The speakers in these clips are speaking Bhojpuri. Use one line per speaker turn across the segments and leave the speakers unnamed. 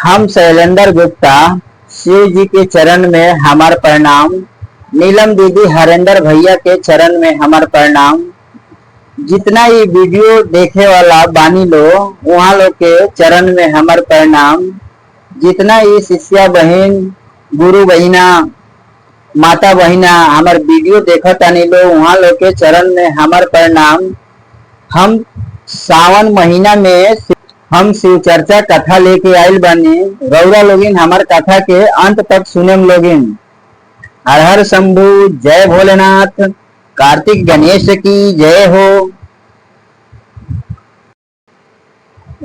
हम शैलेंद्र गुप्ता, शिव जी के चरण में हमार प्रणाम। नीलम दीदी, हरेंद्र भैया के चरण में हमार प्रणाम। जितना ये वीडियो देखे वाला बानी लो वहाँ लोग के चरण में हमार प्रणाम। जितना ये शिष्या बहन, गुरु बहिना, माता बहिना हमार वीडियो देखा तानी लो वहाँ लोग के चरण में हमार प्रणाम। हम सावन महीना में हम शिव चर्चा कथा लेके आयल बानी। रौरा लोगिन हमार कथा के अंत तक सुनेम लोगिन। हर हर शंभु, जय भोलेनाथ, कार्तिक गणेश की जय हो।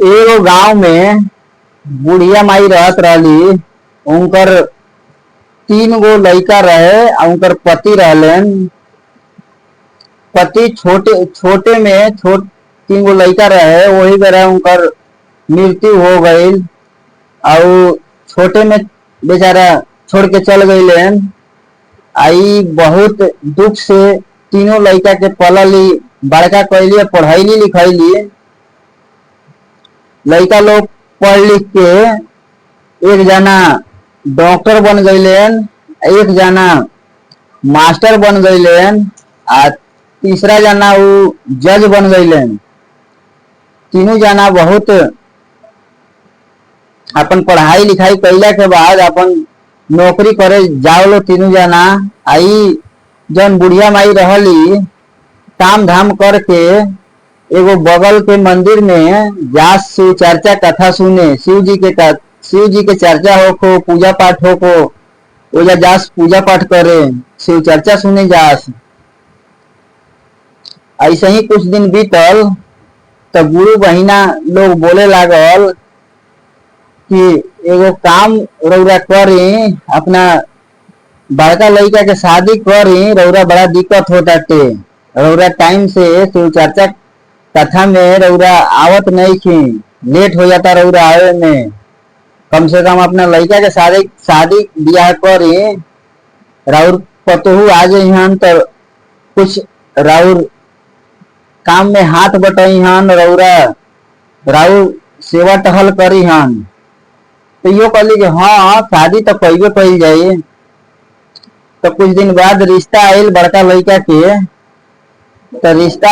एगो गांव में बुढ़िया माई रहत रहली। उनकर 3 गो लड़का रहे। उनकर पति रहलन। पति छोटे छोटे में 3 गो लड़का रहे, वही बेरा उनकर मृत्यु हो गई। और छोटे में बेचारा छोड़ के चल गईलेन। आई बहुत दुख से तीनों लड़का के पलली, बड़का कैली, पढ़ैली लिखैली। लड़का लोग पढ़ लिख के एक जना डॉक्टर बन गईलेन, एक जना मास्टर बन गईलेन, आ तीसरा जना वो जज बन गईलेन। तीनों जना बहुत अपन पढ़ाई लिखाई कैला के बाद अपन नौकरी करे जाओ लो। तीनों जना आई जन बुढ़िया माई रहली, काम धाम करके एगो बगल के मंदिर में जा शिव चर्चा कथा सुने। शिव जी के चर्चा होको, पूजा पाठ होको, ओजा जास पूजा पाठ करे, शिव चर्चा सुने जास। ऐसे ही कुछ दिन बीतल तो गुरु बहिना लोग बोले लागल कि एगो काम रौरा करी, अपना बड़का लड़का के शादी करी, रौरा बड़ा दिक्कत होता टे। रौरा टाइम से शिव चर्चा कथा में रौरा आवत नहीं थी, लेट हो जाता रौरा आवे में। कम से कम अपना लड़का के शादी ब्याह करी, राउर पतोहू आ जाइहन तो कुछ राउर काम में हाथ बटाई हन, रौरा राउर सेवा टहल करी हन। तो यो कहली कि हाँ शादी तो कैबे कैल जाई। तो कुछ दिन बाद रिश्ता आयल बड़का लड़का के। तो रिश्ता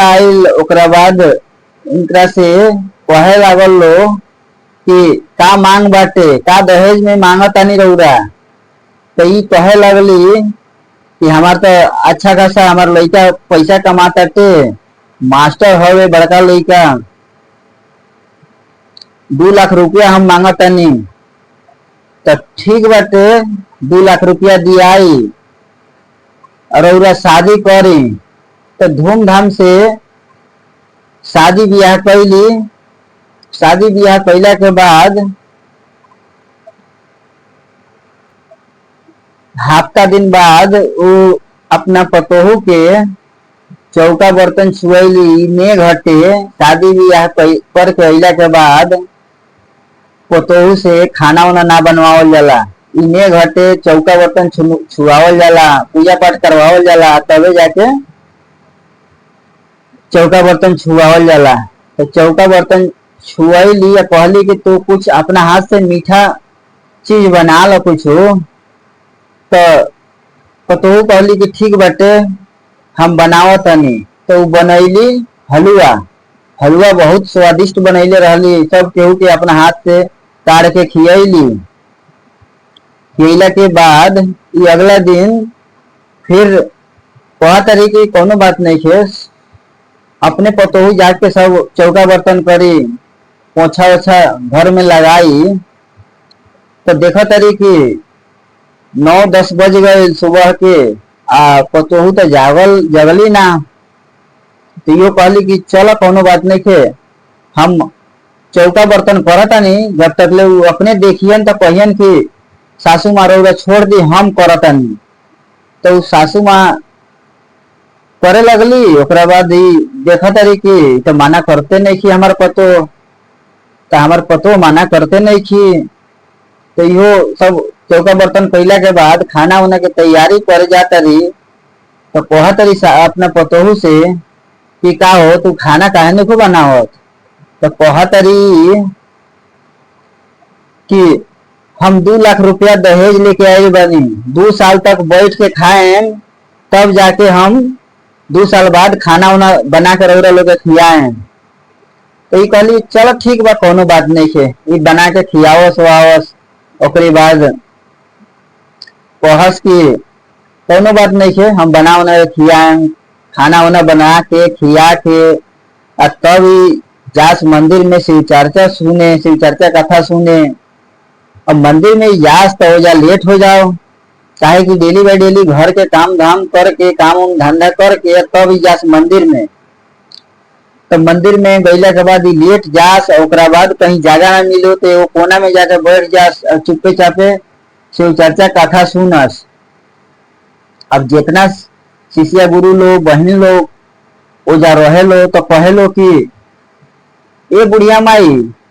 आयल ओकरा बाद इनकरा से कहे लागल लो कि का मांग बाटे, का दहेज में मांगतानी रौरा। तो ई कहे लगली कि हमार तो अच्छा खासा हमार लड़का पैसा कमाता टे, मास्टर हवे बड़का लड़का, 2 लाख रुपया हम मांगतानी। तो ठीक बाटे, 2 लाख रुपया दियाई और शादी करी। तो धूमधाम से शादी ब्याह कैली। शादी ब्याह कैला के बाद हफ्ता दिन बाद वो अपना पतोहू के चौका बर्तन छुएली। मेघ हटे, शादी ब्याह करके अइला के बाद पतोहू से खाना वाना ना बनवावल जाला। मेघ हटे, चौका बर्तन छुआवल जाला, पूजा पाठ करवावल जाला, तबे जाके चौका बर्तन छुआवल जाला। तो चौका बर्तन छुआली या कहली कि तू कुछ अपना हाथ से मीठा चीज बना लो कुछ। तो पतोहू कहली कि ठीक बाटे हम बनावतनी। तो बनैली हलवा। हलवा बहुत स्वादिष्ट बनैले रहली। सब केहू के अपना हाथ से काट के खियैली। खियला के बाद ये अगला दिन फिर कहा तरी की कोनो बात नहीं खे, अपने पतोहू जाके सब चौका बर्तन करी, पोछा ओछा घर में लगाई। तो देखा तरी की 9-10 बज गए सुबह के। पतोहू तो जगली ना। तो यो कहली कि चलो कोनो बात नहीं खे, हम चौका बर्तन करतानी, जब तक ले अपने देखियन तो कहियन कि सासू माँ रौरा छोड़ दी, हम करतानी। तो सासू माँ करे लगली। ओकरा बाद ही देखा तारी कि तो माना करते नहीं कि हमार पतो, तो हमार पतो माना करते नहीं कि। तो यो सब चौका बर्तन कैला के बाद खाना उना के तैयारी करे जाता रही। तो कहा तरी अपना पतोहू से कि का हो तू खाना काहे नहीं को बनावत। तो कहा तरी कि हम 2 लाख रुपया दहेज लेके आए बनी, 2 साल तक बैठ के खाए, तब जाके हम 2 साल बाद खाना वाना बना के रौरा लोग के खियाए। तो ये कहली चलो ठीक बा, कोनो बात नहीं है, ये बना के खियावस वावस। ओकरी बाद कहस कि कोनो बात नहीं है, हम बना उना के खियाए, खाना वाना बना के खिया के तब जास मंदिर में शिव चर्चा सुने, शिव चर्चा कथा सुने। अब मंदिर में यास तो हो जा लेट हो जाओ, चाहे कि डेली बाई डेली घर के काम धाम करके, काम धंधा करके तब जास मंदिर में। तो मंदिर में गईला के बाद लेट जास, ओकरा बाद कहीं जगह ना मिलो तो वो कोना में जाकर बैठ जास, चुप्पे चापे शिव चर्चा कथा सुनस। अब जितना शिष्य गुरु लोग बहन लोग ओजा रहे लो तो कहे लो कि ये बुढ़िया माई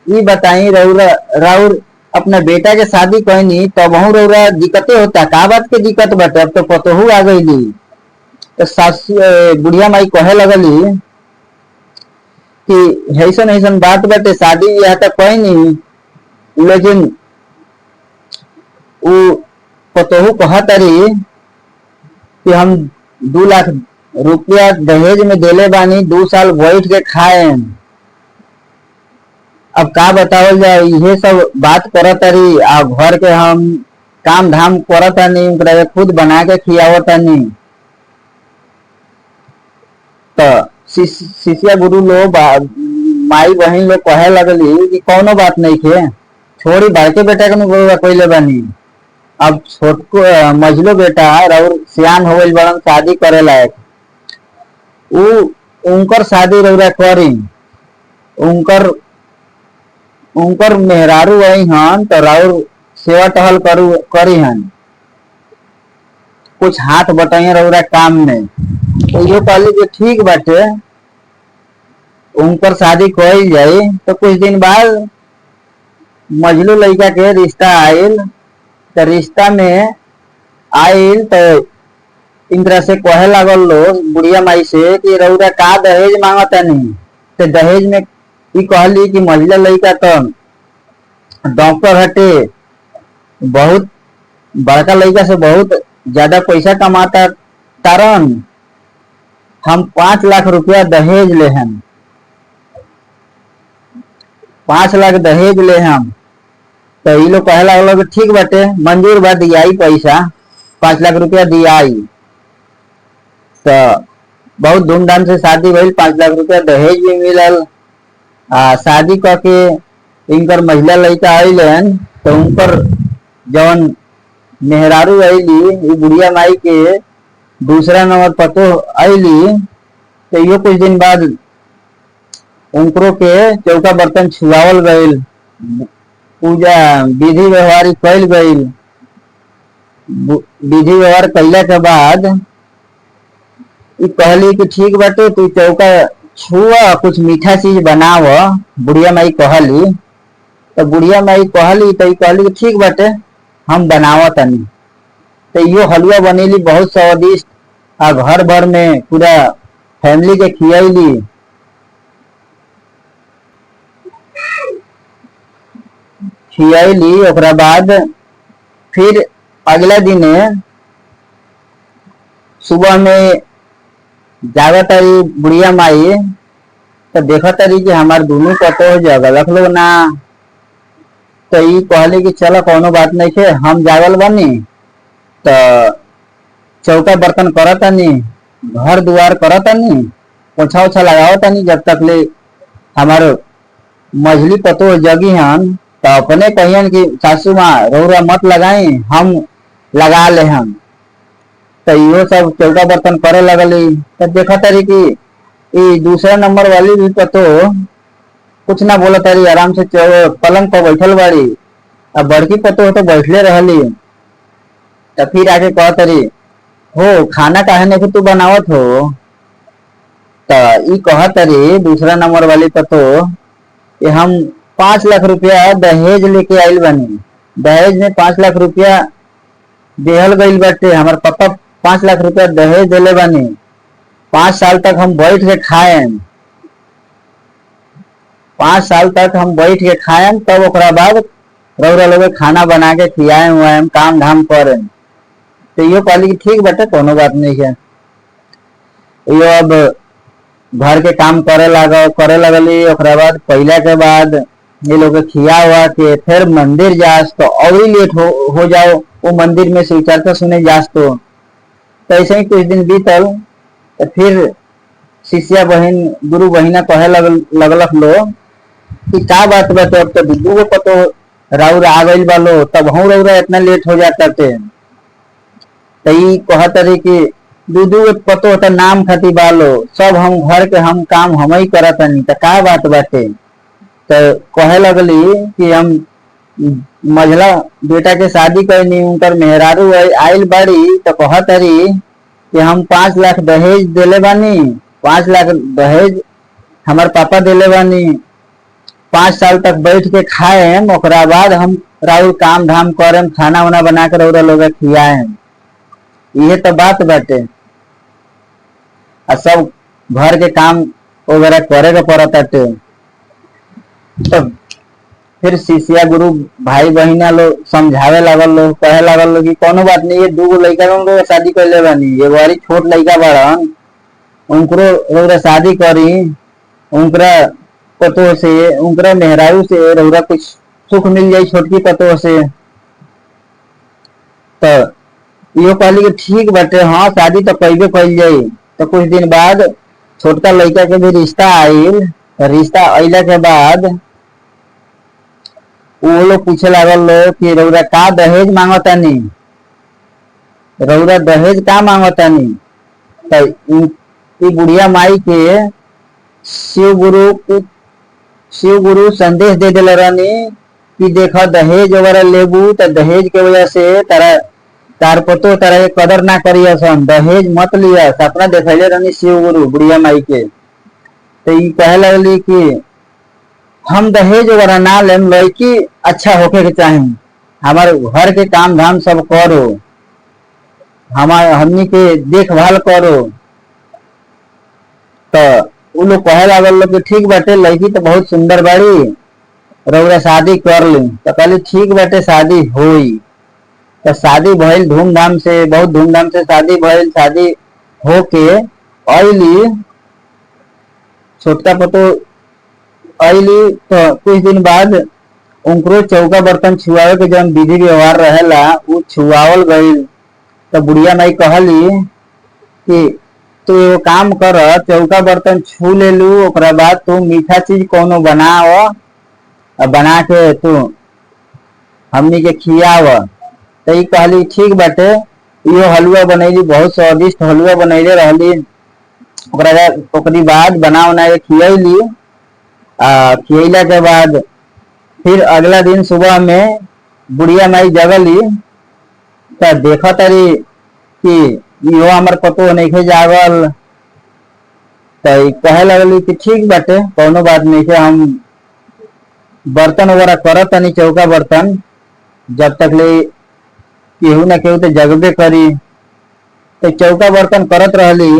ये बताई राउर अपना बेटा के शादी कहनी तब हूँ रौरा दिक्कतें होता, का बात के दिक्कत बाटे, अब तो पतोहू आ गई। तो सास बुढ़िया माई कहे लगली कि ऐसन ऐसन बात बाटे, शादी यह तक कही नहीं, लेकिन वो पतोहू कहा तारी कि हम 2 लाख रुपया दहेज में देले बानी, 2 साल बैठ के खाए। अब का बतावल जाए, ये सब बात करत तारी आ घर के हम काम धाम करत तानी, उनकरा खुद बना के खियावत तानी। तो शिष्य गुरु लोग माई बहन लोग कहे लगली कि कोनो बात नहीं है, छोड़ी बड़के बेटा के कोई बानी, अब छोटको मझलो बेटा और सियान हो गई बड़न, शादी करे लायक, उनकर शादी रौरा करी, उनकर उनकर मेहरारू आई हन तो राउर सेवा टहल करी हन, कुछ हाथ बटाइए रौरा काम में। तो ये कहली कि ठीक बाटे, उनकर शादी कही जाए। तो कुछ दिन बाद मजलू लड़का के रिश्ता आयल, तो रिश्ता में आयल तो इंद्रा से कहे लागल लोग बुढ़िया माई से कि रौरा का दहेज मांगता नहीं। तो दहेज में ई कहली कि महिला लड़का तो डॉक्टर हटे, बहुत बड़का लड़का से बहुत ज्यादा पैसा कमाता तारन, हम 5 लाख रुपया दहेज ले हम, 5 लाख दहेज ले हम। तो ये लोग कहे लगल ठीक बाटे, मंजूर बा, दियाई पैसा, 5 लाख रुपया दियाई। तो बहुत धूमधाम से शादी भइल, 5 लाख रुपया दहेज भी मिलल। शादी करके इनकर महिला लड़का आइलन तो उनकर जवन मेहरारू आईली बुढ़िया माई के दूसरा नंबर पतो आईली। तो यो कुछ दिन बाद उनको के चौका बर्तन छुआवल गईल, पूजा विधि व्यवहार कैल गईल। विधि व्यवहार कैला के बाद कहली कि ठीक बाटे, तू चौका छुआ, कुछ मीठा चीज बनाव, बुढ़िया माई कहली। तो बुढ़िया माई कहली तो कहली कि ठीक बाटे, हम बनाव तनी। तो यो हलवा बनेली बहुत स्वादिष्ट, आ घर भर में पूरा फैमिली के खियली। ओकरा बाद फिर अगला दिन सुबह में जागत तारी बुढ़िया माई, तो देखा तारी कि हमार दोनों पतो जगलक लोग ना। तो ये कहले कि चलो कोनो बात नहीं है, हम जागल बनी तो चौका बर्तन करतानी, घर दुआर करतानी, पोछा ओछा लगावतानी, जब तक ले हमार मझली पतो जगी हन। तो अपने कहियन कि सासू माँ रौरा मत लगाई, हम लगा ले हम। तो यो सब चौका बर्तन करे लगली। तब देखा तारी कि दूसरा नंबर वाली भी पतो कुछ ना बोला तारी, आराम से पलंग पर बैठल बाड़ी। अब बड़की पतो तो बैठले रहली। तो फिर आके कह तारी, हो खाना काहे नहीं तू बनावत हो। तो ई कह तारी दूसरा नंबर वाली पतो कि हम 5 लाख रुपया दहेज लेके आइल बनी, दहेज में 5 लाख रुपया देहल गईल बाटे, हमार पापा 5 लाख रुपया दहेज देले बानी, 5 साल तक हम बैठ के खाएम, 5 साल तक हम बैठ के खाएम, तब ओकरा बाद रउरा लोग खाना बना के खियाए हुआ हम काम धाम करे। तो यो कहली कि ठीक बेटा कोनो बात नहीं है। यो अब घर के काम करे लगली। ओकरा बाद पहला के बाद ये लोग खिया हुआ के फिर मंदिर जास तो और ही लेट हो जाओ वो मंदिर में से चर्चा सुने जास तो ऐसे ही कुछ दिन बीतल। तो फिर शिष्या बहन गुरु बहिना कहे लगलक लो कि का बात बात अब तो दूगो पतो राउर आ गइल बा लो तब हम रउरा इतना लेट हो जाता थे। तो कहत रही कि दूधू पतो तो नाम खाती बालो सब हम घर के हम काम हम ही करत नहीं तो का बात बाटे। तो कहे लगली कि हम मझला बेटा के शादी करनी उनकर मेहरारू आइल बाड़ी तो कहत रही कि हम 5 लाख दहेज देले बानी। 5 लाख दहेज हमार पापा देले बानी। 5 साल तक बैठ के खाए ओकरा बाद हम राउर काम धाम करे खाना वाना बना कर रउरा लोग खियाए। ये तो बात बाटे सब घर के काम वगैरह करे के पड़ताटे। तो फिर शिष्या गुरु भाई बहिना लोग समझावे लागल लोग कहे लागल लोग कि कोनो बात नहीं ये दूगो लड़का लोग शादी कर ले बानी एगो और छोट लड़का बड़न उनको शादी करी उनकरा पतो से उनकरा मेहरारू से रउरा कुछ सुख मिल जाये छोटकी पतो से। तो यो कहली कि ठीक बाटे हाँ शादी तो कैबे कइल जाई। तो कुछ दिन बाद छोटका लड़का के भी रिश्ता आइल। रिश्ता अइला के बाद वो लोग पूछे लागल लो कि रउरा का दहेज मांगतानी रउरा दहेज का मांगतानी। तो बुढ़िया माई के शिव गुरु संदेश दे दिले रहनी कि देखो दहेज वगैरह लेबू तो दहेज के वजह से तार पतो तारा कदर ना करिया सन दहेज मत लिया सपना देखले रहनी शिव गुरु बुढ़िया माई के। तो कहे लगली कि हम दहेज वगैरह ना लेम लड़की अच्छा होके के चाहे हमारे घर के काम धाम सब करो हमनी के देखभाल करो। तो वो लोग कहे लागल लोग कि ठीक बाटे लड़की तो बहुत सुंदर बाड़ी रउरा शादी कर ली। तो कहली ठीक बाटे शादी होई। तो शादी भइल धूमधाम से बहुत धूमधाम से शादी भइल। शादी होके अइली छोटका पतो अइली। तो कुछ दिन बाद उनको चौका बर्तन छुआवे के जब विधि व्यवहार रहेला वो छुआवल गईल। तो बुढ़िया माई कहली कि तू एगो काम कर चौका बर्तन छू ले लू ओकरा बाद तू मीठा चीज कोनो बनाओ बना के तू हमनी के खियाव। तो कहली ठीक बाटे। यो हलवा बनैली बहुत स्वादिष्ट हलवा बनैले रहली। ओकरी बाद बना उना के खियली। खियला के बाद फिर अगला दिन सुबह में बुढ़िया माई जगली तो देखा तारी कि यो हमार पतो नहीं जागल। तो कहे लगली कि ठीक बाटे कोनो बात नहीं है हम बर्तन वगैरह करत तनी चौका बर्तन जब तक ले केहू ना केहू तो जगबे करी। तो चौका बर्तन करत रहली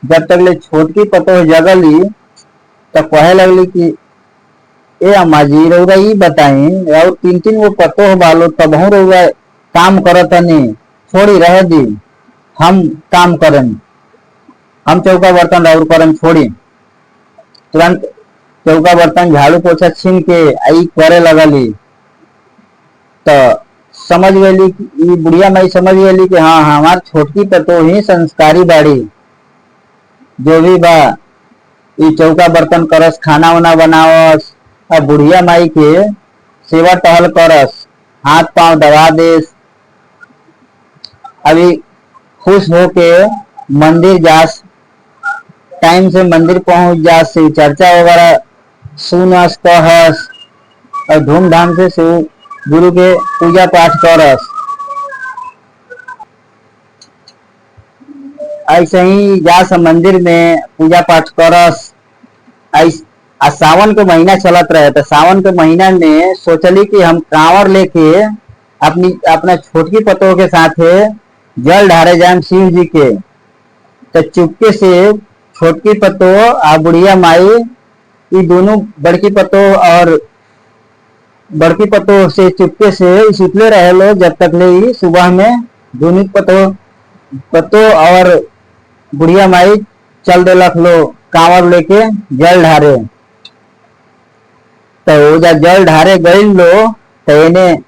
जब तक ले छोटकी पतो जगली। तो कहे लगली कि ए अम्मा जी रउरा बताई और 3-3 गो पतो बालो तब हम रउरा काम करत नहीं छोड़ी रह दी हम काम करन हम चौका बर्तन राउर करन छोड़ी। तुरंत चौका बर्तन झाड़ू पोछा छीन के आई करे लगली। तो समझ गई बुढ़िया माई समझ गई कि हाँ हमार छोटकी पतो ही संस्कारी बाड़ी जो भी बा चौका बर्तन करस खाना वाना बनावस और बुढ़िया माई के सेवा टहल करस हाथ पांव दबा देस। अभी खुश होके मंदिर जास टाइम से मंदिर पहुंच जास शिव चर्चा वगैरह सुनस कहस और धूमधाम से शिव गुरु के पूजा पाठ करस। ऐसे ही जास मंदिर में पूजा पाठ करस। सावन के महीना चलत रहे तो सावन के महीना में सोचली कि हम कांवर लेके अपना छोटकी पतों के साथ जल ढारे जाए शिव जी के। तो चुपके से छोटकी पतो आ बुढ़िया माई ये दोनों बड़की पतो और बड़की पतो से चुपके से सुतले रहे लो जब तक ले सुबह में दोनों पतो पतो और बुढ़िया माई चल देलक लो कांवर लेके जल ढारे। तो जा जल ढारे गई लो तो इन्हें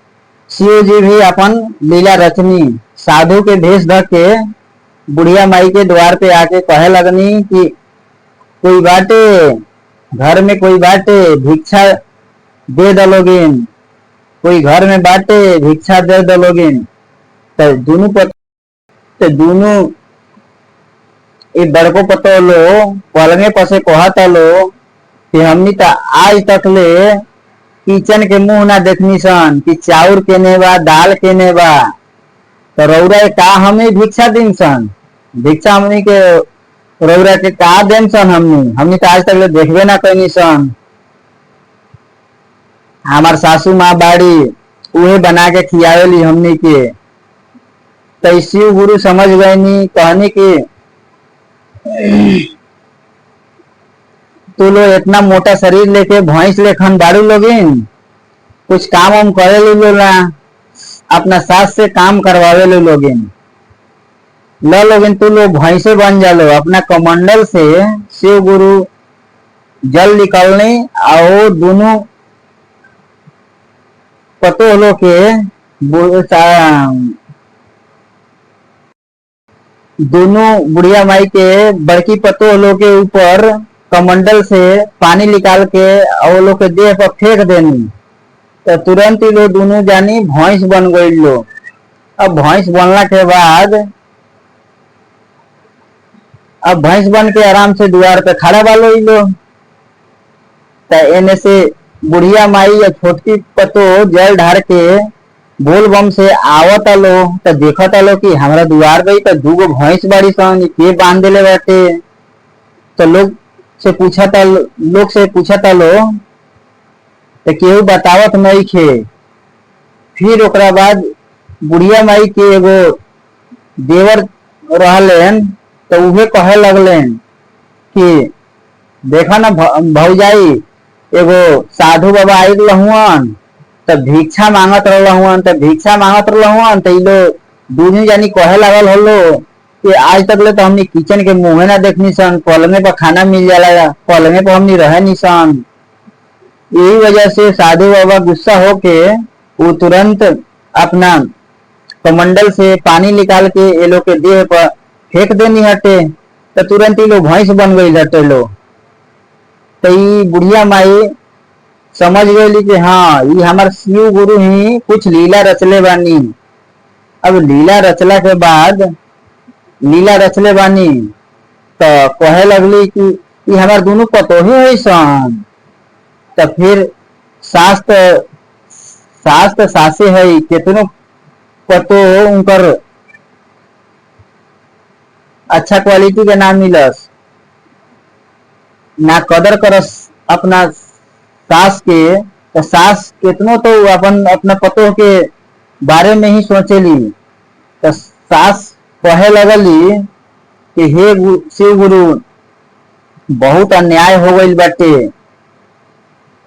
शिव जी भी अपन लीला रचनी साधु के भेष धर के बुढ़िया माई के द्वार पे आके कहे लगनी कि कोई बाटे घर में कोई बाटे भिक्षा दे दलोगिन, कोई घर में बाटे भिक्षा दे दलोगिन। तो दोनों ये बड़को पतो लो पलंगे पसे कहता लो कि हमनी तो आज तक ले किचन के मुंह ना देखनी सन कि चाउर केने बा दाल केने बा। तो रौरा का हमें भिक्षा दिन सन, भिक्षा हमनी के रौरा के का देन सन, हमनी तो आज तक ले देखबे ना कहीं सन। हमार सासू माँ बाड़ी उहे बना के खियावेली हमनी के। तो शिव गुरु समझ गए नी कहनी कि तू लोग इतना मोटा शरीर लेके भैंस लेखन दारू लोगिन, कुछ काम हम करे लो ना, अपना सास से काम करवावे लो लोगिन। लो लोगिन तू लोग भैंसे बन जा लो। अपना कमंडल से शिव गुरु जल निकलने और दोनों पतो लो के दोनों बुढ़िया माई के बड़की पतो लो के ऊपर कमंडल से पानी निकाल के और लोग के देह पर फेंक देनी। तो तुरंत ही लोग दोनों जानी भैंस बन गई लो। अब भैंस बनला के बाद अब भैंस बन के आराम से द्वार पे खड़ा वालो लो। तो एने से बुढ़िया माई या छोटकी पतो जल ढार के बोल बम से आवत लो। तो देखता लो कि हमारा द्वार गई तो दूगो भैंस बड़ी सन के बांध देले बैठे। तो लोग से पूछता लो तो केहू बतावत नहीं खे। फिर ओकरा बाद बुढ़िया माई के एगो देवर रहलेन तो उहे कहे लगलेन कि देखा ना भौजाई एगो साधु बाबा आई लहुअन तो भिक्षा मांगत रहलहुअन। तो भिक्षा मांगत रहलहुअन तो लो दूनी जानी कहे लगल हलो कि आज तक ले तो हमनी किचन के मुंह ना देखनी सन, पलंगे पर खाना मिल जाला, पलंगे पर हमनी रहे नहीं सन। यही वजह से साधु बाबा गुस्सा होके वो तुरंत अपना कमंडल से पानी निकाल के ये लोग के देह पर फेंक देनी हटे। तो तुरंत ही लोग भैंस बन गई हटे लो। तो ये बुढ़िया माई समझ गई कि हाँ ये हमार शिव गुरु ही कुछ लीला रचले बानी। अब लीला रचला के बाद लीला रचले बानी तो कहे लगली कि ये हमार दोनों पतो ही है सन। तो फिर शास्त्र सासे है कितनो पतो उनकर अच्छा क्वालिटी के नाम मिलस ना कदर करस अपना सास के। तो सास कितनो तो अपन अपना पतो के बारे में ही सोचेली। तो सास कहे लगली कि हे शिव गुरु बहुत अन्याय हो गई बाटे,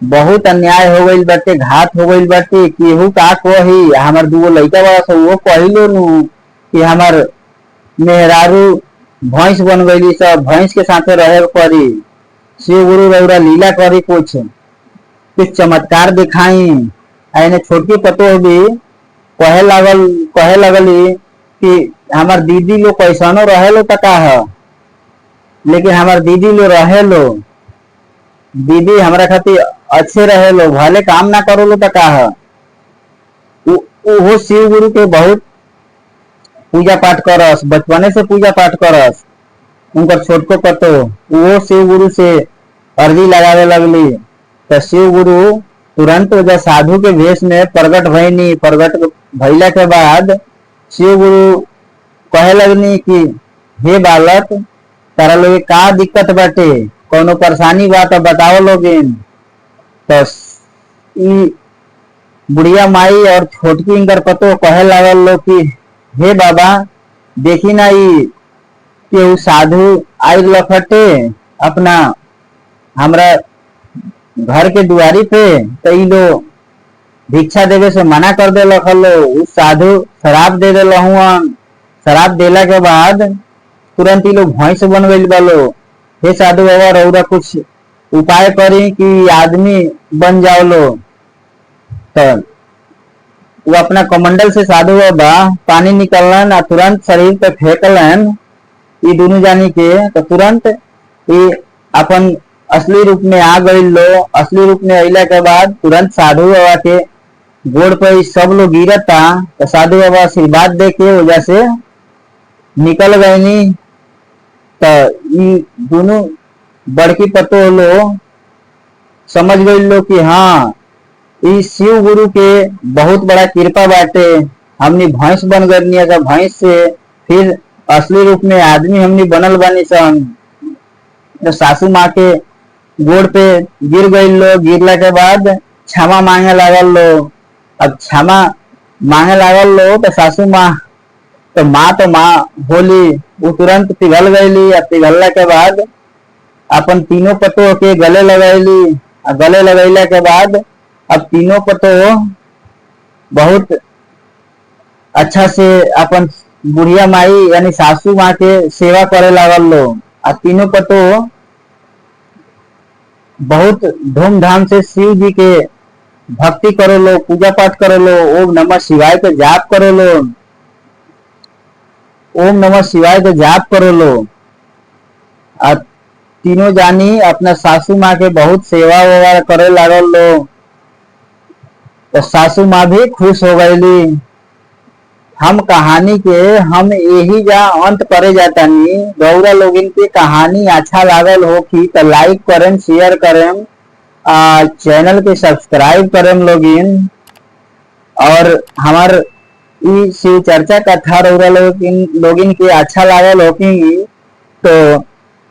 बहुत अन्याय हो गई बाटे, घात हो गई बाटे। केहू का कही हमार दूगो लड़का बड़ा सा वो कहिलो नु कि हमार मेहरारू भैंस बन गई, सब भैंस के साथे रहे पड़ी। शिव गुरु रौरा लीला करी कुछ चमत्कार दिखाई। आने छोटकी पतो भी कहे लगली कि हमार दीदी लोग कैसनो रहे लो तका है, लेकिन हमार दीदी लोग रहे लो, दीदी हमारा खातिर अच्छे रहे लो, भले काम ना करो लो तका है। वो शिव गुरु के बहुत पूजा पाठ करस, बचपने से पूजा पाठ करस। उनका छोटको पतो वो शिव गुरु से अर्जी लगावे लगली। तो शिव गुरु तुरंत जब साधु के भेष में प्रगट भईनी। प्रगट भइला के बाद शिव गुरु कहे लगनी कि हे बालक तारा लोग का दिक्कत बाटे, कोनो परेशानी बा तो बताओ लोगिन। तो बुढ़िया माई और छोटकी इनकर पतो कहे लगल लो कि हे बाबा देखी ना कि साधु आई लखटे अपना हमरा घर के दुआरी पे। तो लो भिक्षा देवे से मना कर दे लो। उस साधु शराब दे दिल हुआ। शराब देला के बाद तुरंत ही लोग भैंस बन गई बालो। हे साधु बाबा रउरा कुछ उपाय करी कि आदमी बन जाओ लो। तो वो अपना कमंडल से साधु बाबा पानी निकलन और तुरंत शरीर पे फेंकलन ये दोनों जानी के। तो तुरंत ये अपन असली रूप में आ गई लो। असली रूप में अला के बाद तुरंत साधु बाबा के गोड़ पे सब लोग गिरता। तो साधु बाबा आशीर्वाद दे के वजह से निकल गए नी। तो ये दोनों बड़की पतो लो समझ गई लो कि हाँ इस शिव गुरु के बहुत बड़ा कृपा बाटे। हमनी भैंस बन गई तो भैंस से फिर असली रूप में आदमी हमनी बनल बानी सन। तो सासू माँ के गोड़ पे गिर गई लो। गिरला के बाद क्षमा मांगे लागल लो। अब क्षमा मांगे लागल लो तो सासू माँ तो माँ होली वो तुरंत पिघल गईली। अब पिघलला के बाद अपन तीनों पतो के गले लगैली। गले लगैला के बाद अब तीनों पतो बहुत अच्छा से अपन बुढ़िया माई यानी सासू माँ के सेवा करे लागल लो। अब तीनों पतो बहुत धूमधाम से शिव जी के भक्ति करो लो, पूजा पाठ करो लो, ओम नमः शिवाय के जाप करो लो। ओम नमः शिवाय के जाप करो लो। अब तीनों जानी अपना सासू माँ के बहुत सेवा वगैरह करे लागल लो। तो सासू माँ भी खुश हो गईली। हम कहानी के हम यही जा अंत करे जाता नहीं। गौरा लोगिन के कहानी अच्छा लागल हो कि तो लाइक करें, शेयर करें, चैनल के सब्सक्राइब करें लोगिन। और हमार शिव चर्चा कथा रउरा लोगिन के अच्छा लागल हो कि तो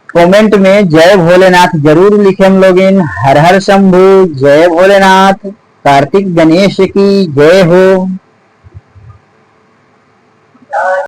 कमेंट में जय भोलेनाथ जरूर लिखें लोगिन। हर हर शंभु, जय भोलेनाथ, कार्तिक गणेश की जय हो।